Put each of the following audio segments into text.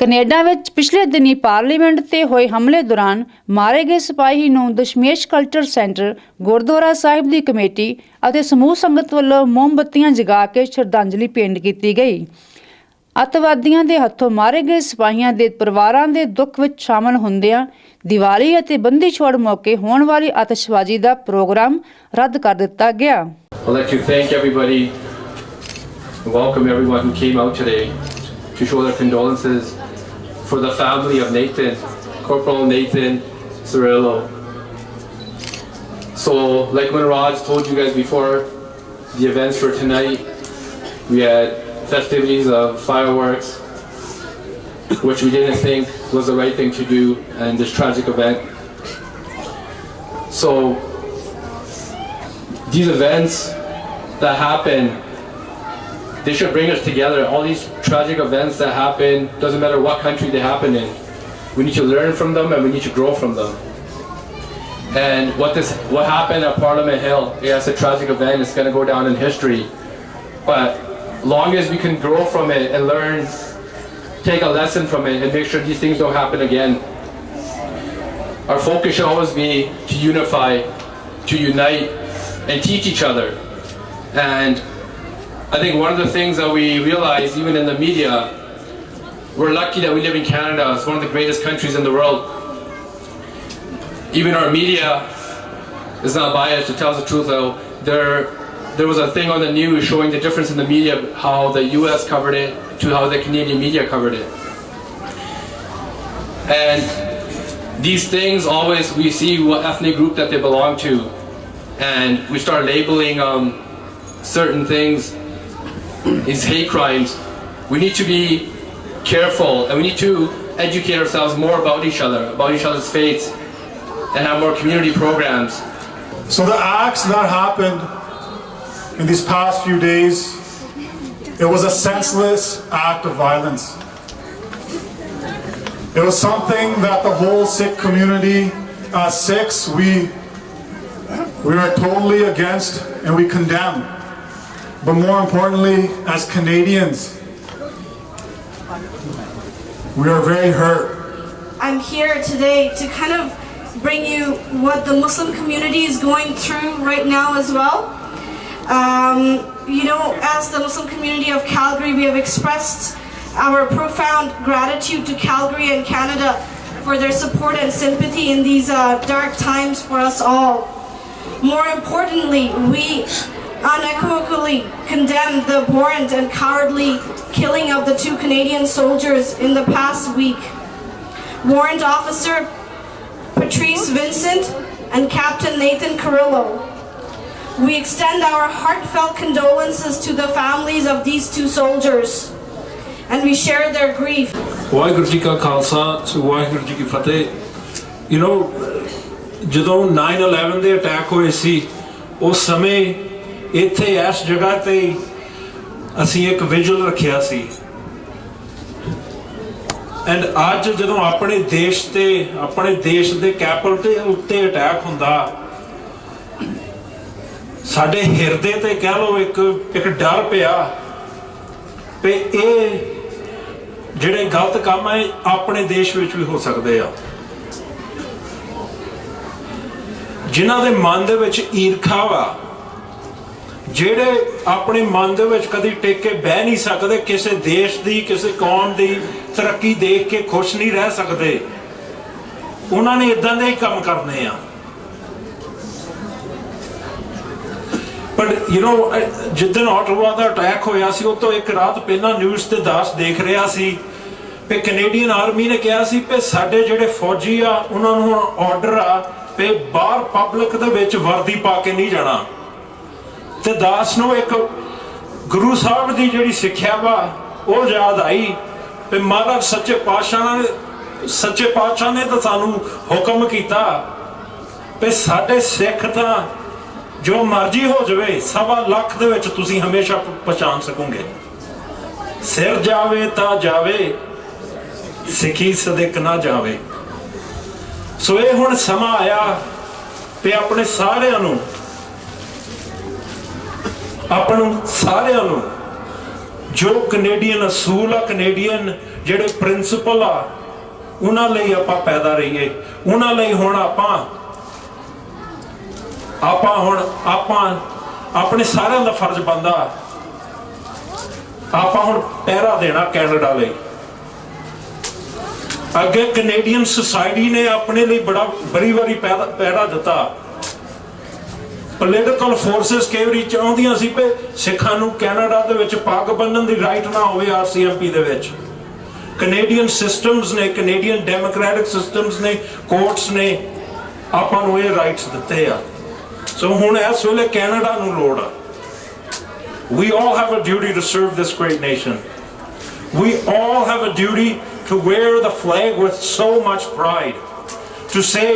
Canada विच पिछले दिनी parliament ते होए हमले दौरान मारे गए सिपाही नूं दशमेश कल्चर सेंटर गुरुद्वारा साहिब दी कमेटी अते समूह संगत वल्लों मोमबत्तियां जगा के श्रद्धांजलि भेंट की गई। अतवादियों के हथों मारे गए सिपाहियों के परिवारों के दुख विच शामिल होंदियां दिवाली अते बंदी छोड़ मौके होने वाली आतिशबाजी का प्रोग्राम रद्द कर दिता गया। I'd like to thank everybody, welcome everyone who came out today to show their condolences for the family of Nathan, Corporal Nathan Cirillo. So, like Manraj told you guys before, the events for tonight, we had festivities of fireworks, which we didn't think was the right thing to do in this tragic event. So, these events that happen, they should bring us together. All these tragic events that happen, doesn't matter what country they happen in, we need to learn from them and we need to grow from them. And what happened at Parliament Hill, yeah, it's a tragic event, it's going to go down in history. But long as we can grow from it and learn, take a lesson from it and make sure these things don't happen again. Our focus should always be to unify, to unite, and teach each other. And I think one of the things that we realize, even in the media, we're lucky that we live in Canada. It's one of the greatest countries in the world. Even our media is not biased, it tells the truth though. There was a thing on the news showing the difference in the media, how the US covered it to how the Canadian media covered it. And these things always, we see what ethnic group that they belong to, and we start labeling certain things as hate crimes. We need to be careful and we need to educate ourselves more about each other's faiths, and have more community programs. So the acts that happened in these past few days, it was a senseless act of violence. It was something that the whole Sikh community, as Sikhs, we are totally against and we condemn. But more importantly, as Canadians, we are very hurt. I'm here today to kind of bring you what the Muslim community is going through right now as well. You know, as the Muslim community of Calgary, we have expressed our profound gratitude to Calgary and Canada for their support and sympathy in these dark times for us all. More importantly, we unequivocally condemn the abhorrent and cowardly killing of the 2 Canadian soldiers in the past week. Warrant Officer Patrice Vincent and Captain Nathan Cirillo. We extend our heartfelt condolences to the families of these 2 soldiers, and we share their grief. Waheguru Ji Ka Khalsa, Waheguru Ji Ki Fateh. You know, ਜਦੋਂ 9/11 ਦੇ attack ਹੋਏ ਸੀ, ਉਸ ਸਮੇਂ ਇੱਥੇ ਇਸ ਜਗ੍ਹਾ ਤੇ ਅਸੀਂ ਇੱਕ ਵਿਜੂਅਲ ਰੱਖਿਆ ਸੀ। ਐਂਡ ਅੱਜ ਜਦੋਂ ਆਪਣੇ ਦੇਸ਼ ਦੇ ਕੈਪੀਟਲ ਉੱਤੇ ਅਟੈਕ ਹੁੰਦਾ, ਸਾਡੇ ਹਿਰਦੇ ਤੇ ਕਹਿ ਲਓ ਇੱਕ ਡਰ ਪਿਆ ਕਿ ਇਹ ਜਿਹੜੇ ਗਲਤ ਕੰਮ ਹੈ ਆਪਣੇ ਦੇਸ਼ ਵਿੱਚ ਵੀ ਹੋ ਸਕਦੇ ਆ। ਜਿਨ੍ਹਾਂ ਦੇ ਮਨ ਦੇ ਵਿੱਚ ਈਰਖਾ ਵਾ, ਜਿਹੜੇ ਆਪਣੇ ਮਨ ਦੇ ਵਿੱਚ ਕਦੀ ਟਿਕ ਕੇ ਬਹਿ ਨਹੀਂ ਸਕਦੇ, ਕਿਸੇ ਦੇਸ਼ ਦੀ ਕਿਸੇ ਕੌਮ ਦੀ ਤਰੱਕੀ ਦੇਖ ਕੇ ਖੁਸ਼ ਨਹੀਂ ਰਹਿ ਸਕਦੇ, ਉਹਨਾਂ ਨੇ ਇਦਾਂ ਦੇ ਹੀ ਕੰਮ ਕਰਨੇ ਆ। ਪਰ ਯੂ نو ਜਿੱਦਣ ਆਟੋਵਾ ਦਾ ਅਟੈਕ ਹੋਇਆ ਸੀ, ਉਹ ਤੋਂ ਇੱਕ ਰਾਤ ਪਹਿਲਾਂ ਨਿਊਜ਼ ਤੇ ਦੇਖ ਰਿਹਾ ਸੀ ਕਿ ਕੈਨੇਡੀਅਨ ਆਰਮੀ ਨੇ ਕਿਹਾ ਸੀ ਕਿ ਸਾਡੇ ਜਿਹੜੇ ਫੌਜੀ ਆ ਉਹਨਾਂ ਨੂੰ ਹੁਣ ਆਰਡਰ ਆ ਕਿ ਬਾਹਰ ਪਬਲਿਕ ਦੇ ਵਿੱਚ ਵਰਦੀ ਪਾ ਕੇ ਨਹੀਂ ਜਾਣਾ। ਤੇ ਦਾਸ ਨੂੰ ਇੱਕ ਗੁਰੂ ਸਾਹਿਬ ਦੀ ਜਿਹੜੀ ਸਿੱਖਿਆ ਵਾ ਉਹ ਯਾਦ ਆਈ ਕਿ ਮਹਾਰਾਜ ਸੱਚੇ ਪਾਤਸ਼ਾਹ ਨੇ ਤਾਂ ਸਾਨੂੰ ਹੁਕਮ ਕੀਤਾ ਕਿ ਸਾਡੇ ਸਿੱਖ ਤਾਂ ਜੋ ਮਰਜ਼ੀ ਹੋ ਜਾਵੇ, 1.25 ਲੱਖ ਦੇ ਵਿੱਚ ਤੁਸੀਂ ਹਮੇਸ਼ਾ ਪਛਾਣ ਸਕੋਗੇ। ਸਿਰ ਜਾਵੇ ਤਾਂ ਜਾਵੇ, ਸਿੱਖੀ ਸਦਕ ਨਾ ਜਾਵੇ। ਸੋ ਇਹ ਹੁਣ ਸਮਾਂ ਆਇਆ ਕਿ ਆਪਣੇ ਸਾਰਿਆਂ ਨੂੰ जो कनेडियन असूल आ, कनेडियन ਜਿਹੜੇ ਪ੍ਰਿੰਸੀਪਲ ਆ ਉਹਨਾਂ ਲਈ ਆਪਾਂ ਪੈਦਾ ਰਹੀਏ, ਉਹਨਾਂ ਲਈ ਹੁਣ ਆਪਾਂ ਆਪਣੇ ਸਾਰਿਆਂ ਦਾ ਫਰਜ਼ ਬਣਦਾ ਆਪਾਂ ਹੁਣ ਪਹਿਰਾ ਦੇਣਾ ਕੈਨੇਡਾ ਲਈ। ਅੱਗੇ ਕੈਨੇਡੀਅਨ ਸੁਸਾਇਟੀ ਨੇ ਆਪਣੇ ਲਈ ਬੜੀ ਵਾਰੀ ਪਹਿਰਾ ਦਿੱਤਾ। ਪੋਲੀਟੀਕਲ ਫੋਰਸਿਸ ਕਈ ਵਾਰੀ ਚਾਹੁੰਦੀਆਂ ਸੀ ਕਿ ਸਿੱਖਾਂ ਨੂੰ ਕੈਨੇਡਾ ਦੇ ਵਿੱਚ ਪੱਗ ਬੰਨ੍ਹਣ ਦੀ ਰਾਈਟ ਨਾ ਹੋਵੇ RCMP ਦੇ ਵਿੱਚ। ਕੈਨੇਡੀਅਨ ਸਿਸਟਮਸ ਨੇ, ਕੈਨੇਡੀਅਨ ਡੈਮੋਕ੍ਰੈਟਿਕ ਸਿਸਟਮਸ ਨੇ, ਕੋਰਟਸ ਨੇ ਆਪਾਂ ਨੂੰ ਇਹ ਰਾਈਟਸ ਦਿੱਤੇ ਆ। ਸੋ ਹੁਣ ਇਸ ਵੇਲੇ ਕੈਨੇਡਾ ਨੂੰ ਲੋੜ ਆ। We all have a duty to serve this great nation. We all have a duty to wear the flag with so much pride. To say,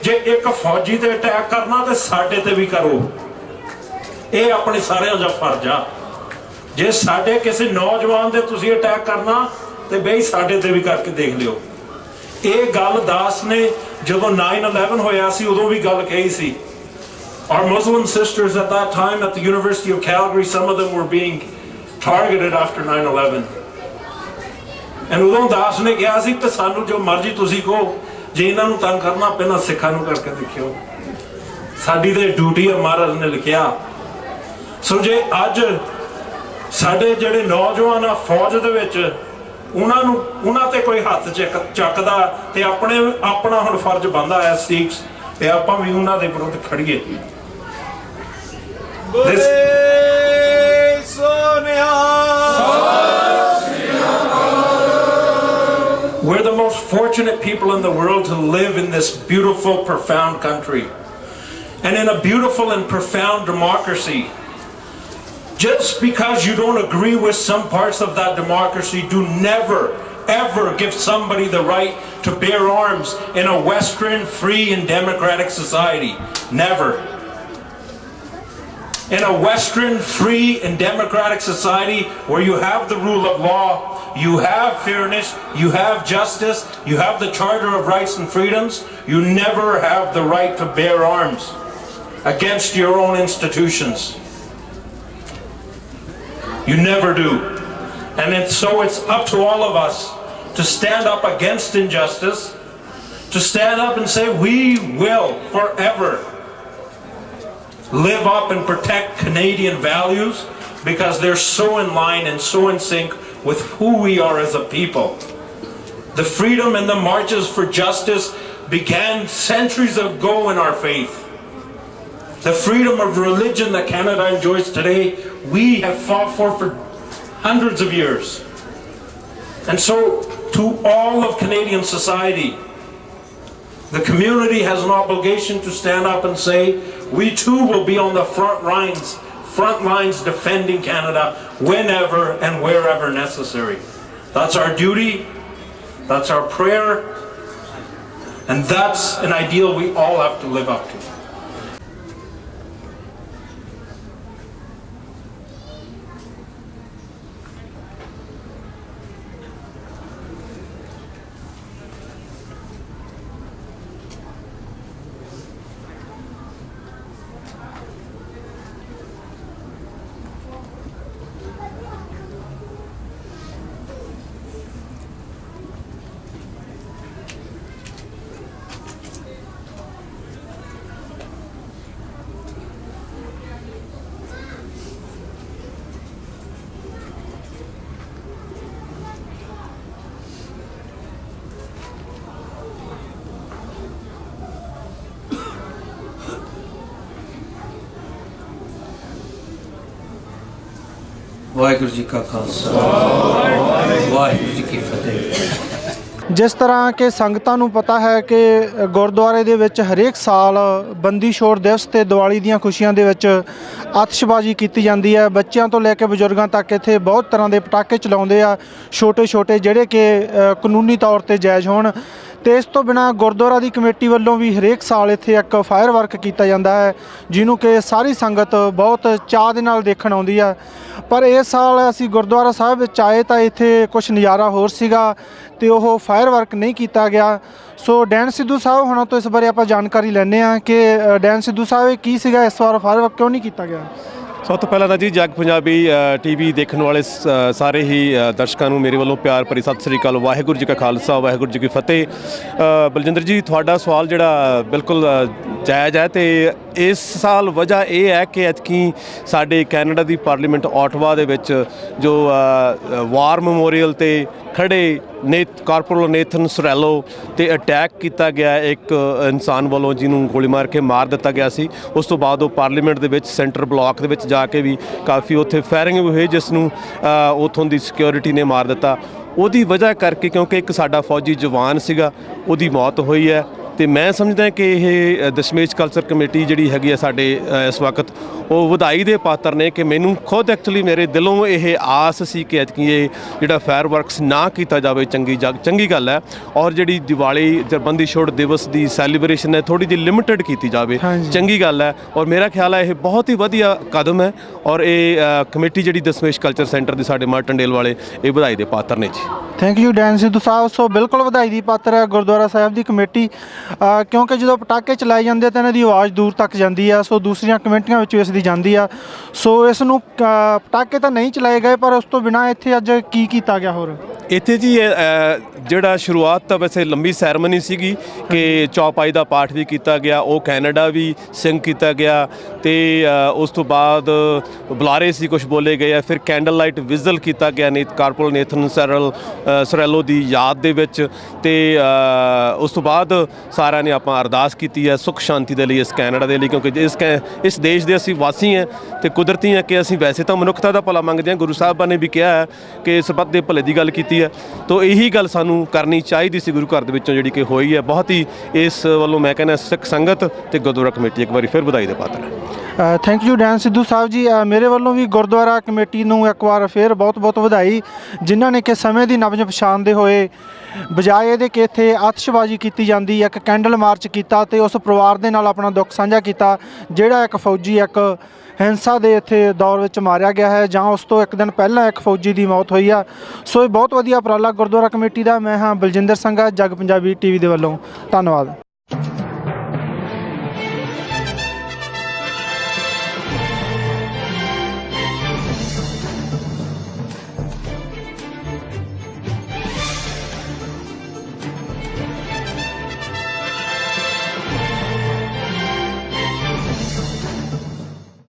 ਜੇ ਇੱਕ ਫੌਜੀ ਤੇ ਅਟੈਕ ਕਰਨਾ ਤੇ ਸਾਡੇ ਤੇ ਵੀ ਕਰੋ। ਇਹ ਆਪਣੇ ਸਾਰਿਆਂ ਦਾ ਫਰਜ਼ ਆ। ਜੇ ਸਾਡੇ ਕਿਸੇ ਨੌਜਵਾਨ ਦੇ ਤੁਸੀਂ ਅਟੈਕ ਕਰਨਾ ਤੇ ਬਈ ਸਾਡੇ ਤੇ ਵੀ ਕਰਕੇ ਦੇਖ ਲਿਓ। ਇਹ ਗੱਲ ਦਾਸ ਨੇ ਜਦੋਂ 9/11 ਹੋਇਆ ਸੀ ਉਦੋਂ ਵੀ ਗੱਲ ਕਹੀ ਸੀ। Our Muslim sisters at that time at the University of Calgary, some of them were being targeted after 9/11. And ਉਦੋਂ ਦਾਸ ਨੇ ਕਿਹਾ ਸੀ ਕਿ ਸਾਨੂੰ ਜੋ ਮਰਜ਼ੀ ਤੁਸੀਂ ਕਹੋ, ਜੇ ਇਹਨਾਂ ਨੂੰ ਤੰਗ ਕਰਨਾ ਪਹਿਲਾਂ ਸਿੱਖਾਂ ਨੂੰ ਕਰਕੇ ਦੇਖਿਓ। ਸਾਡੀ ਤੇ ਡਿਊਟੀ ਆ, ਮਹਾਰਾਜ ਨੇ ਲਿਖਿਆ। ਸੋ ਜੇ ਅੱਜ ਸਾਡੇ ਜਿਹੜੇ ਨੌਜਵਾਨ ਆ ਫੌਜ ਦੇ ਵਿੱਚ ਉਹਨਾਂ ਤੇ ਕੋਈ ਹੱਥ ਚੱਕਦਾ ਤੇ ਆਪਣਾ ਹੁਣ ਫਰਜ਼ ਬਣਦਾ ਹੈ ਸਿੱਖਸ ਤੇ ਆਪਾਂ ਵੀ ਉਹਨਾਂ ਦੇ ਵਿਰੁੱਧ ਖੜੀਏ। We're the most fortunate people in the world to live in this beautiful, profound country. And in a beautiful and profound democracy. Just because you don't agree with some parts of that democracy, do never, ever give somebody the right to bear arms in a Western, free and democratic society. Never. In a Western, free and democratic society where you have the rule of law, you have fairness, you have justice, you have the Charter of Rights and Freedoms, you never have the right to bear arms against your own institutions. You never do. And so it's up to all of us to stand up against injustice, to stand up and say we will forever live up and protect Canadian values because they're so in line and so in sync with who we are as a people. The freedom and the marches for justice began centuries ago in our faith. The freedom of religion that Canada enjoys today, we have fought for hundreds of years. And so, to all of Canadian society, the community has an obligation to stand up and say, we too will be on the front lines defending Canada whenever and wherever necessary. That's our duty, that's our prayer, and that's an ideal we all have to live up to. Waheguru ji ਕਾ ਖਾਲਸਾ ਵਾਹਿਗੁਰੂ ਜੀ ਕੀ ਫਤਿਹ। ਜਿਸ ਤਰ੍ਹਾਂ ਕਿ ਸੰਗਤਾਂ ਨੂੰ ਪਤਾ ਹੈ ਕਿ ਗੁਰਦੁਆਰੇ ਦੇ ਵਿੱਚ ਹਰੇਕ ਸਾਲ ਬੰਦੀ ਛੋੜ ਦਿਵਸ ਤੇ ਦੀਵਾਲੀ ਦੀਆਂ ਖੁਸ਼ੀਆਂ ਦੇ ਵਿੱਚ ਆਤਿਸ਼ਬਾਜ਼ੀ ਕੀਤੀ ਜਾਂਦੀ ਹੈ। ਬੱਚਿਆਂ ਤੋਂ ਲੈ ਕੇ ਬਜ਼ੁਰਗਾਂ ਤੱਕ ਇੱਥੇ ਬਹੁਤ ਤਰ੍ਹਾਂ ਦੇ ਪਟਾਕੇ ਚਲਾਉਂਦੇ ਆ, ਛੋਟੇ ਛੋਟੇ, ਜਿਹੜੇ ਕਿ ਕਾਨੂੰਨੀ ਤੌਰ ਤੇ ਜਾਇਜ਼ ਹੋਣ। ਤੇ ਇਸ ਤੋਂ ਬਿਨਾਂ ਗੁਰਦੁਆਰਾ ਦੀ ਕਮੇਟੀ ਵੱਲੋਂ ਵੀ ਹਰੇਕ ਸਾਲ ਇੱਥੇ ਇੱਕ ਫਾਇਰ ਵਰਕ ਕੀਤਾ ਜਾਂਦਾ ਹੈ, ਜਿਹਨੂੰ ਕਿ ਸਾਰੀ ਸੰਗਤ ਬਹੁਤ ਚਾਅ ਦੇ ਨਾਲ ਦੇਖਣ ਆਉਂਦੀ ਆ। ਪਰ ਇਸ ਸਾਲ ਅਸੀਂ ਗੁਰਦੁਆਰਾ ਸਾਹਿਬ ਵਿੱਚ ਆਏ ਤਾਂ ਇੱਥੇ ਕੁਛ ਨਜ਼ਾਰਾ ਹੋਰ ਸੀਗਾ ਤੇ ਉਹ ਫਾਇਰ ਵਰਕ ਨਹੀਂ ਕੀਤਾ ਗਿਆ। ਸੋ ਡੈਨ ਸਿੱਧੂ ਸਾਹਿਬ ਹੁਣਾਂ ਤੋਂ ਇਸ ਬਾਰੇ ਆਪਾਂ ਜਾਣਕਾਰੀ ਲੈਂਦੇ ਹਾਂ ਕਿ ਡੈਨ ਸਿੱਧੂ ਸਾਹਿਬ ਇਹ ਕੀ ਸੀਗਾ, ਇਸ ਵਾਰ ਫਾਇਰ ਵਰਕ ਕਿਉਂ ਨਹੀਂ ਕੀਤਾ ਗਿਆ? ਸਭ ਤੋਂ ਪਹਿਲਾਂ ਤਾਂ ਜੀ ਜਗ ਪੰਜਾਬੀ ਟੀਵੀ ਦੇਖਣ ਵਾਲੇ ਸਾਰੇ ਹੀ ਦਰਸ਼ਕਾਂ ਨੂੰ ਮੇਰੇ ਵੱਲੋਂ ਪਿਆਰ ਭਰੀ ਸਤਿ ਸ੍ਰੀ ਅਕਾਲ। ਵਾਹਿਗੁਰੂ ਜੀ ਕਾ ਖਾਲਸਾ ਵਾਹਿਗੁਰੂ ਜੀ ਕੀ ਫਤਿਹ। ਬਲਜਿੰਦਰ ਜੀ, ਤੁਹਾਡਾ ਸਵਾਲ ਜਿਹੜਾ ਬਿਲਕੁਲ ਜਾਇਜ਼ ਹੈ ਤੇ ਇਸ ਸਾਲ ਵਜ੍ਹਾ ਇਹ ਹੈ ਕਿ ਐਤਕੀ ਸਾਡੇ ਕੈਨੇਡਾ ਦੀ ਪਾਰਲੀਮੈਂਟ ਆਟਵਾ ਦੇ ਵਿੱਚ ਜੋ ਵਾਰ ਮੈਮੋਰੀਅਲ ਤੇ ਖੜੇ ਕਾਰਪੋਰਲ ਨੇਥਨ ਸਰੈਲੋ ਤੇ ਅਟੈਕ ਕੀਤਾ ਗਿਆ ਇੱਕ ਇਨਸਾਨ ਵੱਲੋਂ, ਜਿਹਨੂੰ ਗੋਲੀ ਮਾਰ ਕੇ ਮਾਰ ਦਿੱਤਾ ਗਿਆ ਸੀ। ਉਸ ਤੋਂ ਬਾਅਦ ਉਹ ਪਾਰਲੀਮੈਂਟ ਦੇ ਵਿੱਚ ਸੈਂਟਰ ਬਲਾਕ ਦੇ ਵਿੱਚ ਜਾ ਕੇ ਵੀ ਕਾਫੀ ਉੱਥੇ ਫਾਇਰਿੰਗ ਵੀ ਹੋਈ, ਜਿਸ ਨੂੰ ਉੱਥੋਂ ਦੀ ਸਿਕਿਉਰਿਟੀ ਨੇ ਮਾਰ ਦਿੱਤਾ। ਉਹਦੀ ਵਜ੍ਹਾ ਕਰਕੇ, ਕਿਉਂਕਿ ਇੱਕ ਸਾਡਾ ਫੌਜੀ ਜਵਾਨ ਸੀਗਾ, ਉਹਦੀ ਮੌਤ ਹੋਈ ਹੈ। ਤੇ ਮੈਂ ਸਮਝਦਾ ਕਿ ਇਹ ਦਸ਼ਮੇਸ਼ ਕਲਚਰ ਕਮੇਟੀ ਜਿਹੜੀ ਹੈਗੀ ਆ ਸਾਡੇ ਇਸ ਵਕਤ ਉਹ ਵਧਾਈ ਦੇ ਪਾਤਰ ਨੇ ਕਿ ਮੈਨੂੰ ਖੁਦ ਐਕਚੁਅਲੀ ਮੇਰੇ ਦਿਲੋਂ ਇਹ ਆਸ ਸੀ ਕਿ ਐਤਕੀ ਇਹ ਜਿਹੜਾ ਫਾਇਰ ਵਰਕਸ ਨਾ ਕੀਤਾ ਜਾਵੇ, ਚੰਗੀ ਗੱਲ ਹੈ। ਔਰ ਜਿਹੜੀ ਦੀਵਾਲੀ ਬੰਦੀ ਛੋੜ ਦਿਵਸ ਦੀ ਸੈਲੀਬ੍ਰੇਸ਼ਨ ਹੈ ਥੋੜ੍ਹੀ ਜਿਹੀ ਲਿਮਿਟਡ ਕੀਤੀ ਜਾਵੇ, ਚੰਗੀ ਗੱਲ ਹੈ। ਔਰ ਮੇਰਾ ਖਿਆਲ ਹੈ ਇਹ ਬਹੁਤ ਹੀ ਵਧੀਆ ਕਦਮ ਹੈ ਔਰ ਇਹ ਕਮੇਟੀ ਜਿਹੜੀ ਦਸ਼ਮੇਸ਼ ਕਲਚਰ ਸੈਂਟਰ ਦੀ ਸਾਡੇ ਮਾਰਟਨਡੇਲ ਵਾਲੇ ਇਹ ਵਧਾਈ ਦੇ ਪਾਤਰ ਨੇ ਜੀ। ਥੈਂਕ ਯੂ ਡੈਨ ਸਿੱਧੂ ਸਾਹਿਬ। ਸੋ ਬਿਲਕੁਲ ਵਧਾਈ ਦੀ ਪਾਤਰ ਹੈ ਗੁਰਦੁਆਰਾ ਸਾਹਿਬ ਦੀ ਕਮੇਟੀ, ਕਿਉਂਕਿ ਜਦੋਂ ਪਟਾਕੇ ਚਲਾਏ ਜਾਂਦੇ ਤਾਂ ਇਹਨਾਂ ਦੀ ਆਵਾਜ਼ ਦੂਰ ਤੱਕ ਜਾਂਦੀ ਆ। ਸੋ ਦੂਸਰੀਆਂ ਕਮੇਟੀਆਂ ਵਿੱਚ ਇਸ ਦੀ ਜਾਂਦੀ ਆ। ਸੋ ਇਸ ਨੂੰ ਪਟਾਕੇ ਤਾਂ ਨਹੀਂ ਚਲਾਏ ਗਏ, ਪਰ ਉਸ ਤੋਂ ਬਿਨਾਂ ਇੱਥੇ ਅੱਜ ਕੀ ਕੀਤਾ ਗਿਆ ਹੋਰ? ਇੱਥੇ ਜੀ ਜਿਹੜਾ ਸ਼ੁਰੂਆਤ ਤਾਂ ਵੈਸੇ ਲੰਬੀ ਸੈਰਮਨੀ ਸੀਗੀ ਕਿ ਚੌਪਾਈ ਦਾ ਪਾਠ ਵੀ ਕੀਤਾ ਗਿਆ, ਉਹ ਕੈਨੇਡਾ ਵੀ ਸਿੰਘ ਕੀਤਾ ਗਿਆ ਤੇ ਉਸ ਤੋਂ ਬਾਅਦ ਬੁਲਾਰੇ ਸੀ ਕੁਝ ਬੋਲੇ ਗਏ ਆ। ਫਿਰ ਕੈਂਡਲ ਲਾਈਟ ਵਿਜ਼ਲ ਕੀਤਾ ਗਿਆ ਕਾਰਪੋਰਲ ਨੇਥਨ ਸਰੈਲੋ ਦੀ ਯਾਦ ਦੇ ਵਿੱਚ। ਤੇ ਉਸ ਤੋਂ ਬਾਅਦ ਸਾਰਿਆਂ ਨੇ ਆਪਾਂ ਅਰਦਾਸ ਕੀਤੀ ਹੈ ਸੁੱਖ ਸ਼ਾਂਤੀ ਦੇ ਲਈ ਇਸ ਕੈਨੇਡਾ ਦੇ ਲਈ, ਕਿਉਂਕਿ ਇਸ ਦੇਸ਼ ਦੇ ਅਸੀਂ ਵਾਸੀ ਹਾਂ ਤੇ ਕੁਦਰਤੀ ਹੈ ਕਿ ਅਸੀਂ ਵੈਸੇ ਤਾਂ ਮਨੁੱਖਤਾ ਦਾ ਭਲਾ ਮੰਗਦੇ ਹਾਂ। ਗੁਰੂ ਸਾਹਿਬਾਂ ਨੇ ਵੀ ਕਿਹਾ ਹੈ ਕਿ ਸਰਬੱਤ ਦੇ ਭਲੇ ਦੀ ਗੱਲ ਕੀਤੀ ਹੈ, ਤਾਂ ਇਹੀ ਗੱਲ ਸਾਨੂੰ ਕਰਨੀ ਚਾਹੀਦੀ ਸੀ ਗੁਰੂ ਘਰ ਦੇ ਵਿੱਚੋਂ ਜਿਹੜੀ ਕਿ ਹੋਈ ਹੈ। ਬਹੁਤ ਹੀ ਇਸ ਵੱਲੋਂ ਮੈਂ ਕਹਿੰਦਾ ਸਿੱਖ ਸੰਗਤ ਤੇ ਗੁਰਦੁਆਰਾ ਕਮੇਟੀ ਇੱਕ ਵਾਰੀ ਫਿਰ ਵਧਾਈ ਦੇ ਪਾਤਰ ਹੈ। Thank you Dan Sidhu Sahib ji. ਮੇਰੇ ਵੱਲੋਂ ਵੀ ਗੁਰਦੁਆਰਾ ਕਮੇਟੀ ਨੂੰ ਇੱਕ ਵਾਰ ਫਿਰ ਬਹੁਤ ਬਹੁਤ ਵਧਾਈ, ਜਿਨ੍ਹਾਂ ਨੇ ਕਿ ਸਮੇਂ ਦੀ ਨਬਜ਼ ਪਛਾਣਦੇ ਹੋਏ ਬਜਾਏ ਇਹਦੇ ਕਿ ਇੱਥੇ ਆਤਿਸ਼ਬਾਜ਼ੀ ਕੀਤੀ ਜਾਂਦੀ, ਇੱਕ ਕੈਂਡਲ ਮਾਰਚ ਕੀਤਾ ਤੇ ਉਸ ਪਰਿਵਾਰ ਦੇ ਨਾਲ ਆਪਣਾ ਦੁੱਖ ਸਾਂਝਾ ਕੀਤਾ ਜਿਹੜਾ ਇੱਕ ਫੌਜੀ ਇੱਕ ਹਿੰਸਾ ਦੇ ਇੱਥੇ ਦੌਰ ਵਿੱਚ ਮਾਰਿਆ ਗਿਆ ਹੈ, ਜਾਂ ਉਸ ਤੋਂ ਇੱਕ ਦਿਨ ਪਹਿਲਾਂ ਇੱਕ ਫੌਜੀ ਦੀ ਮੌਤ ਹੋਈ ਆ। ਸੋ ਇਹ ਬਹੁਤ ਵਧੀਆ ਉਪਰਾਲਾ ਗੁਰਦੁਆਰਾ ਕਮੇਟੀ ਦਾ। ਮੈਂ ਹਾਂ ਬਲਜਿੰਦਰ ਸੰਘਾ, ਜਗ ਪੰਜਾਬੀ ਟੀਵੀ ਦੇ ਵੱਲੋਂ। ਧੰਨਵਾਦ।